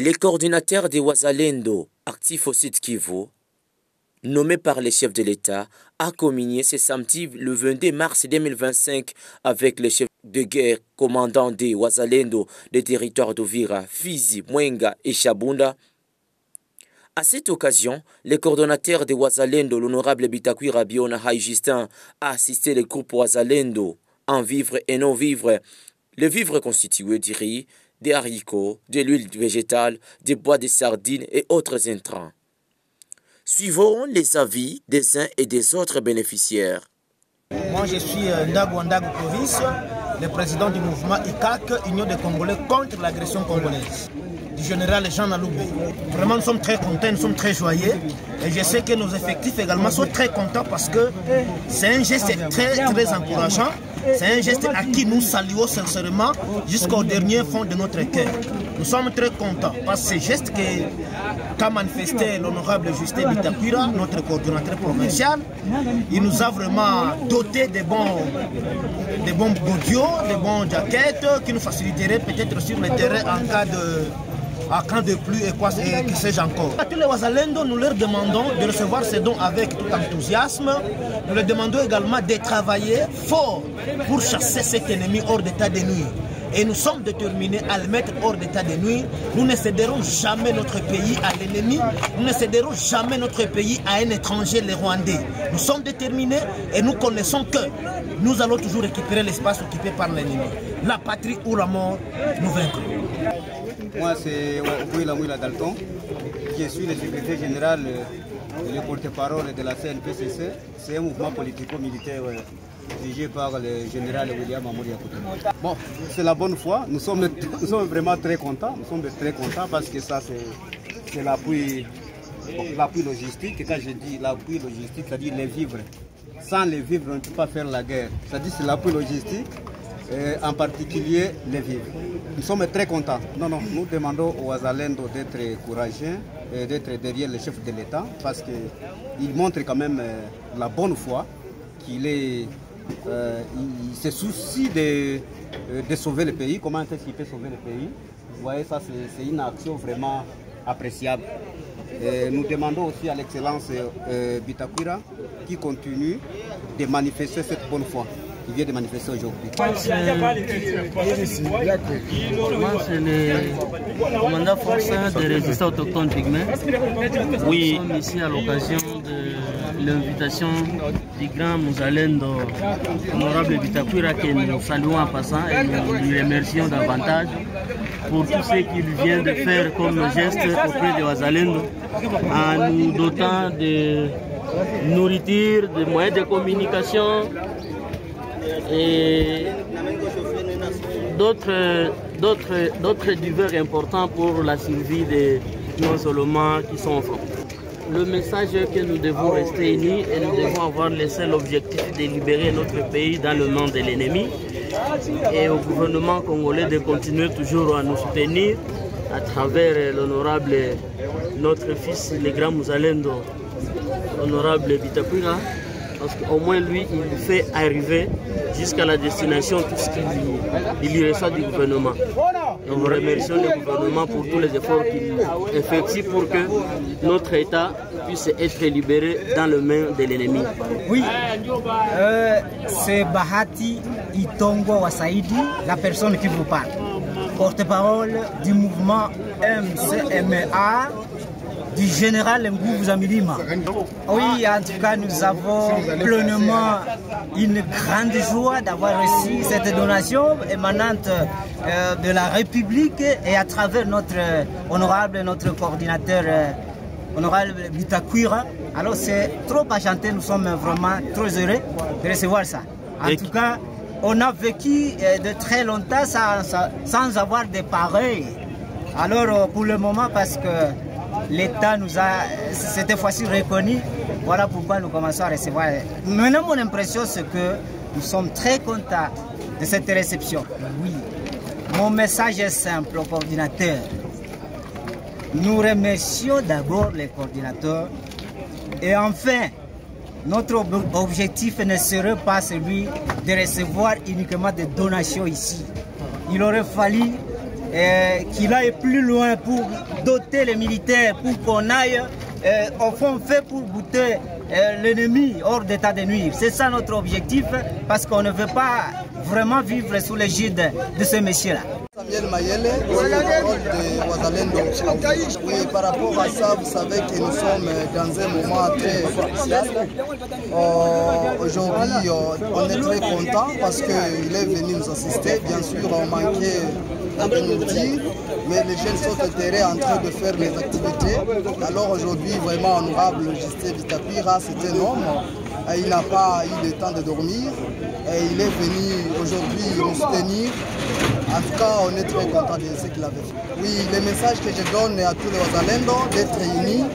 Les coordinateurs des Wazalendo, actifs au Sud Kivu, nommés par les chefs de l'État, a communié ce samedi le 22 mars 2025 avec les chefs de guerre commandants des Wazalendo des territoires d'Uvira, Fizi, Mwenga et Shabunda. À cette occasion, les coordonnateurs des Wazalendo, l'honorable Bitakwira Biona Haï-Justin, a assisté les groupes Wazalendo en vivres et non-vivres. Les vivres constitués du riz, des haricots, de l'huile végétale, des bois de sardines et autres intrants. Suivons les avis des uns et des autres bénéficiaires. Moi, je suis Ndago Province, le président du mouvement ICAC, Union des Congolais contre l'agression congolaise, du général Jean Naloubé. Vraiment, nous sommes très contents, nous sommes très joyeux. Et je sais que nos effectifs également sont très contents parce que c'est un geste très encourageant. C'est un geste à qui nous saluons sincèrement jusqu'au dernier fond de notre cœur. Nous sommes très contents parce que ce geste qu'a manifesté l'honorable Justin Bitakwira, notre coordonnateur provincial, il nous a vraiment doté des bons audios, des bons jaquettes qui nous faciliteraient peut-être sur le terrain en cas de pluie et quoi que sais-je encore. À tous les Wazalendo, nous leur demandons de recevoir ces dons avec tout enthousiasme. Nous leur demandons également de travailler fort pour chasser cet ennemi hors d'état de nuire. Et nous sommes déterminés à le mettre hors d'état de nuire. Nous ne céderons jamais notre pays à l'ennemi. Nous ne céderons jamais notre pays à un étranger, les Rwandais. Nous sommes déterminés et nous connaissons que nous allons toujours récupérer l'espace occupé par l'ennemi. La patrie ou la mort, nous vaincrons. Moi, c'est Ouila Mouila Dalton, qui suis le secrétaire général et le porte-parole de la CNPCC. C'est un mouvement politico-militaire dirigé par le général William Amouri Akoutou. Bon, c'est la bonne foi. Nous sommes vraiment très contents. Nous sommes très contents parce que ça, c'est l'appui logistique. Et quand je dis l'appui logistique, c'est-à-dire les vivres. Sans les vivres, on ne peut pas faire la guerre. C'est-à-dire c'est l'appui logistique. En particulier les vivres. Nous sommes très contents. Nous demandons aux Wazalendo d'être courageux et d'être derrière le chef de l'État parce qu'il montre quand même la bonne foi, il se soucie de sauver le pays. Comment est-ce qu'il peut sauver le pays? Vous voyez, ça c'est une action vraiment appréciable. Et nous demandons aussi à l'excellence Bitakwira qui continue de manifester cette bonne foi. Qui vient de manifester aujourd'hui. Moi, c'est le commandant force de résistance autochtone pygmée. Oui, nous sommes ici à l'occasion de l'invitation du grand Mouzalendo, honorable Bitakwira, que nous saluons en passant et nous lui remercions davantage pour tout ce qu'il vient de faire comme geste auprès de Wazalendo, en nous dotant de nourriture, de moyens de communication, et d'autres divers importants pour la survie de nos Solomons qui sont en front. Le message est que nous devons rester unis et nous devons avoir le seul objectif de libérer notre pays dans le nom de l'ennemi et au gouvernement congolais de continuer toujours à nous soutenir à travers l'honorable, notre fils, le grand Mouzalendo, l'honorable Bitakwira. Parce qu'au moins lui, il fait arriver jusqu'à la destination tout ce qu'il lui reçoit du gouvernement. Et nous remercions le gouvernement pour tous les efforts qu'il effectue pour que notre État puisse être libéré dans les mains de l'ennemi. Oui, c'est Bahati Itongo Wasaidi, la personne qui vous parle. Porte-parole du mouvement MCMA. Du général Ngouvu Zamilima. Oui, en tout cas, nous avons pleinement une grande joie d'avoir reçu cette donation émanante de la République et à travers notre honorable, notre coordinateur, honorable Bitakwira. Alors c'est trop enchanté, nous sommes vraiment trop heureux de recevoir ça. En tout cas, on a vécu de très longtemps sans avoir de pareils. Alors pour le moment, parce que l'État nous a, cette fois-ci, reconnu. Voilà pourquoi nous commençons à recevoir. Maintenant, mon impression, c'est que nous sommes très contents de cette réception. Oui, mon message est simple au coordinateur. Nous remercions d'abord les coordinateurs. Et enfin, notre objectif ne serait pas celui de recevoir uniquement des donations ici. Il aurait fallu qu'il aille plus loin pour doter les militaires, pour qu'on aille au fond fait pour bouter l'ennemi hors d'état de nuire. C'est ça notre objectif, parce qu'on ne veut pas vraiment vivre sous l'égide de ce monsieur-là. Samuel Mayele, porte-parole de Wazalendo. Oui, par rapport à ça, vous savez que nous sommes dans un moment très spécial. Aujourd'hui, on est très content parce qu'il est venu nous assister. Bien sûr, on manquait de nous dire, mais les jeunes sont au terrain en train de faire les activités. Alors aujourd'hui, vraiment honorable Justin Bitakwira, c'est un homme. Il n'a pas eu le temps de dormir. Et il est venu aujourd'hui nous soutenir. En tout cas, on est très content de ce qu'il avait fait. Oui, le message que je donne à tous les Wazalendo, d'être unis,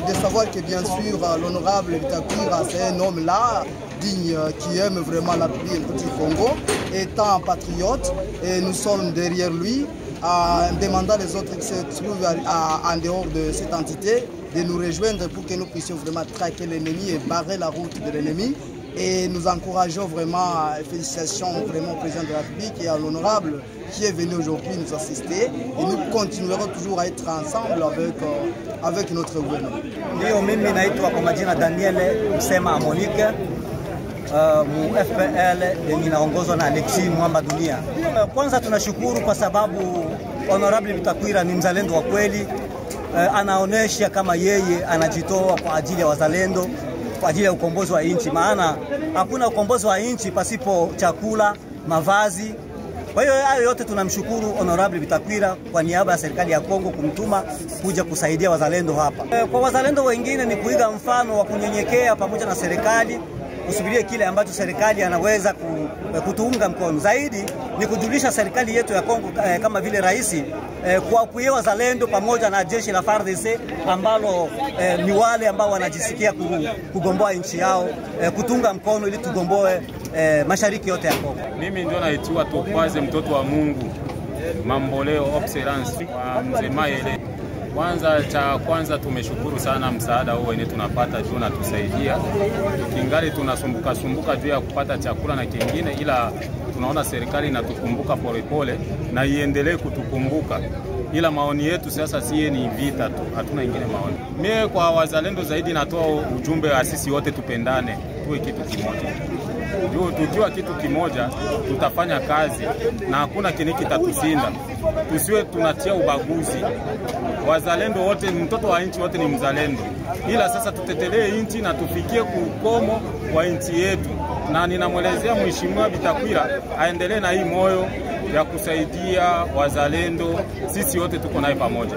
de savoir que bien sûr, l'honorable Bitakwira, c'est un homme là, digne, qui aime vraiment la République du Congo, étant patriote, et nous sommes derrière lui, en demandant les autres qui se trouvent en dehors de cette entité de nous rejoindre pour que nous puissions vraiment traquer l'ennemi et barrer la route de l'ennemi. Et nous encourageons vraiment, félicitations vraiment au président de la République et à l'honorable qui est venu aujourd'hui nous assister. Et nous continuerons toujours à être ensemble avec notre gouvernement. Ndio, mimi naitwa kwa majina Daniel Msema Monique, mu FPL yenye inaongozwa na Alexis Mwamba Dunia. Kwanza tunashukuru kwa sababu honorable Bitakwira ni mzalendo wa kweli. Anaonesha kama yeye anajitoa kwa ajili ya wazalendo, kwa ajili ya ukombozi wa nchi, maana hakuna ukombozi wa nchi pasipo chakula, mavazi. Kwa hiyo hayo yote tunamshukuru honorable Bitakwira kwa niaba ya serikali ya Kongo kumtuma kuja kusaidia wazalendo hapa. Kwa wazalendo wengine ni kuiga mfano wa kunyenyekea pamoja na serikali, kusubiria kile ambacho serikali anaweza kutuunga mkono. Zaidi ni kujulisha serikali yetu ya Kongo kama vile rais kwa kuye wazalendo pamoja na jeshi la FARDC ambalo ni wale ambao wanajisikia kugomboa nchi yao, kutunga mkono ili tugomboe mashariki yote ya Kongo. Mimi ndio naitwa Tokwaze mtoto wa Mungu Mamboleo Observance wa Mzee Mayele. Kwanza tumeshukuru sana msaada huo wenye tunapata juu na tusaidia. Kingali tunasumbuka juu ya kupata chakula na kingine, ila tunaona serikali inatukumbuka polepole na iendelee kutukumbuka. Ila maoni yetu sasa siye ni vita tu, hatuna ingine maoni. Mimi kwa wazalendo zaidi natoa ujumbe wa sisi wote tupendane, tuwe kitu kimoja. Tukiwa kitu kimoja tutafanya kazi na hakuna kiniki kitatusinda. Tusiwe tunatia ubaguzi. Wazalendo wote, mtoto wa nchi wote ni mzalendo. Ila sasa tutetelee nchi na tufikie kukomo wa nchi yetu. Na ninamwelezea Mheshimiwa Bitakwira aendelee na hii moyo ya kusaidia wazalendo. Sisi wote tuko naye pamoja.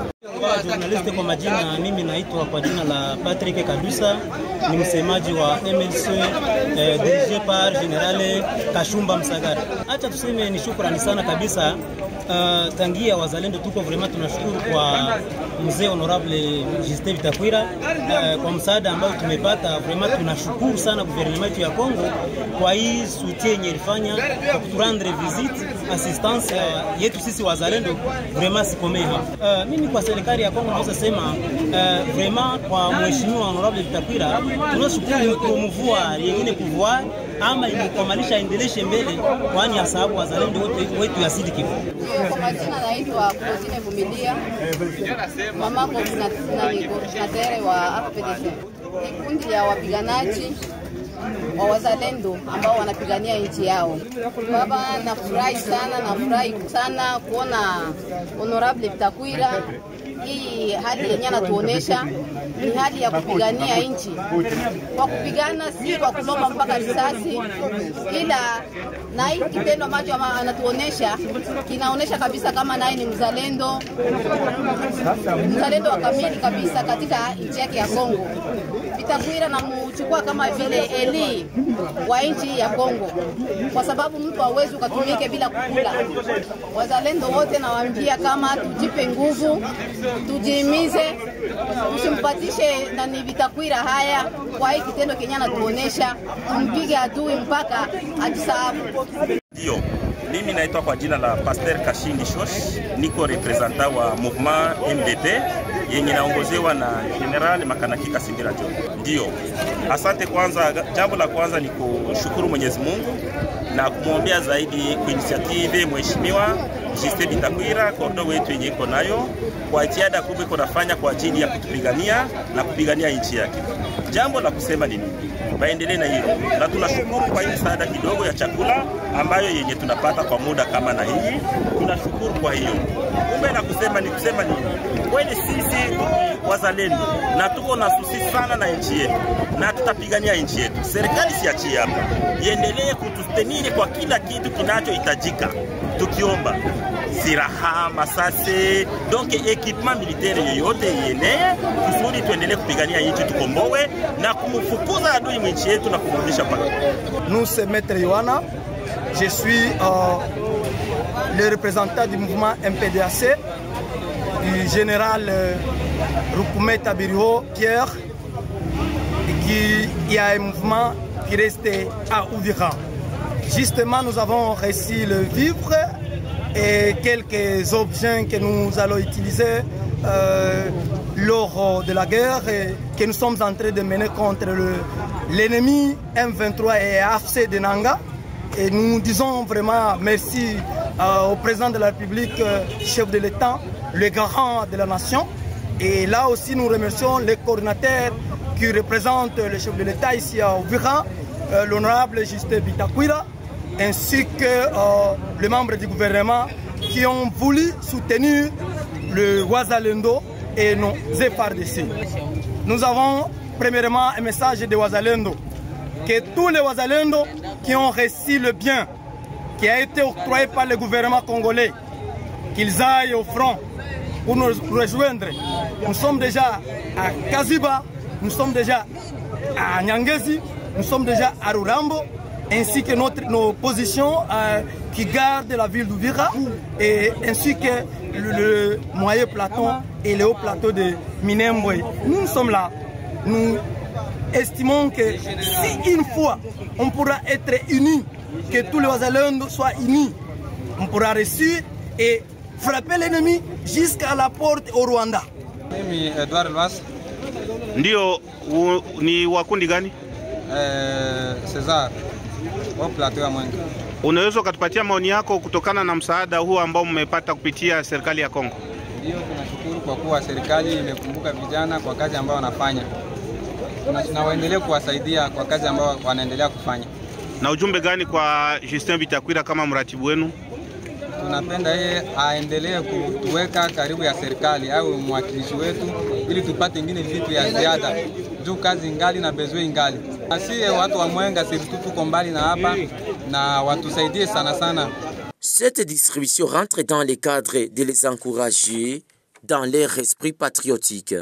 Journaliste kwa majina, mimi naitwa kwa jina la Patrick Kadusa, ni msemaji wa MLC dirigé par General Kashumba Msagara. Acha tuseme ni shukrani sana kabisa. Tangia wazalendo tuko vraiment tunashukuru kwa mzee honorable Justin Bitakwira kwa msaada ambao tumepata. Vraiment tunashukuru sana gouvernement ya Kongo kwa hii soutien yenye ilifanya kwa kuturendre visite assistance yetu sisi wazalendo. Vraiment sikomee hapa. Mimi kwa serikali ya Kongo naweza sema vraiment kwa mheshimiwa honorable Bitakwira tunashukuru promouvoir yengine pouvoir ama imekomalisha endeleshe mbele kwani ya sababu wazalendo wetu ya Sud Kivu. Kwa majina naitwa Kotine Vumilia, mama coordinateur wa AFPDC. Ni kundi ya wapiganaji wa wazalendo ambao wanapigania nchi yao. Baba, nafurahi sana kuona honorable Bitakwira. Hii hali yenye anatuonesha ni hali ya kupigania nchi. Kwa kupigana si kwa kulomba mpaka risasi, ila na hii kitendo ambacho anatuonesha kinaonesha kabisa kama naye ni mzalendo wa kamili kabisa katika nchi yake ya Kongo. Bitakwira namuchukua kama vile Eli wa nchi ya Kongo, kwa sababu mtu hawezi ukatumike bila kukula. Wazalendo wote nawaambia kama tujipe nguvu, tujimize, tusimpatishe nani Bitakwira haya kwa hii kitendo Kenya anatuonesha, tumpige adui mpaka ajisahabu. Ndio, mimi naitwa kwa jina la Pasteur Kashindi Shosh, niko representant wa Mouvement MDT yenye naongozewa na General Makanaki Kasimbira John. Ndio, asante. Kwanza, jambo la kwanza ni kushukuru Mwenyezi Mungu na kumwombea zaidi kwa initiative Mheshimiwa Justin Bitakwira, kordo wetu yenye iko nayo kwa jitihada kubwa iko nafanya kwa ajili ya kutupigania na kupigania nchi yake. Jambo la kusema ni nini? Baendelee na hilo, na tunashukuru kwa hii msaada kidogo ya chakula ambayo yenye tunapata kwa muda kama na hii. Tunashukuru kwa hiyo. Kumbe na kusema ni kusema nini? Kweli sisi wazalendo na tuko na susi sana na nchi yetu na tutapigania nchi yetu. Serikali siachie hapa, iendelee kutusteniri kwa kila kitu kinachohitajika, tukiomba silaha, masase, donc equipement militaire yoyote ienee kusudi tuendelee kupigania nchi, tukomboe na kumfukuza adui mwinchi yetu na kumrudisha pale. Nous c'est Maître Yohana, je suis le représentant du mouvement MPDAC, du général Rukume Tabirio Pierre, qui a un mouvement qui reste à Uvira. Justement, nous avons reçu le vivre et quelques objets que nous allons utiliser lors de la guerre et que nous sommes en train de mener contre l'ennemi M23 et AFC de Nanga. Et nous disons vraiment merci au président de la République, chef de l'État, le garant de la nation. Et là aussi, nous remercions les coordinateurs qui représentent le chef de l'État ici à Uvira, l'honorable Justin Bitakwira, ainsi que les membres du gouvernement qui ont voulu soutenir le Wazalendo et nos FARDC. Nous avons premièrement un message de Wazalendo, que tous les Wazalendo qui ont reçu le bien qui a été octroyé par le gouvernement congolais, qu'ils aillent au front pour nous rejoindre. Nous sommes déjà à Kaziba, nous sommes déjà à Nyangezi, nous sommes déjà à Rurambo, ainsi que nos positions qui gardent la ville d'Uvira, et ainsi que le moyen plateau et le haut plateau de Minembwe. Nous sommes là. Nous estimons que si une fois on pourra être unis, que tous les Wazalendo soient unis, on pourra réussir et frapper l'ennemi jusqu'à la porte au Rwanda. Mimi Edward Lwas. Ndio ni wakundi gani? Cesar. Au plateau ya Mwenga. Unaweza ukatupatia maoni yako kutokana na msaada huu ambao mmepata kupitia serikali ya Kongo? Ndio, tunashukuru kwa kuwa serikali imekumbuka vijana kwa kazi ambayo wanafanya. Na waendelee kuwasaidia kwa kazi ambayo wanaendelea kufanya. Na ujumbe gani kwa Justin Bitakwira kama mratibu wenu? Tunapenda yeye aendelee kutuweka karibu ya serikali au mwakilishi wetu ili tupate ingine vitu ya ziada. Juu kazi ngali na bezwe ngali. Asiye watu wa Mwenga sisi tuko mbali na hapa na watusaidie sana sana. Cette distribution rentre dans les cadres de les encourager dans leur esprit patriotique.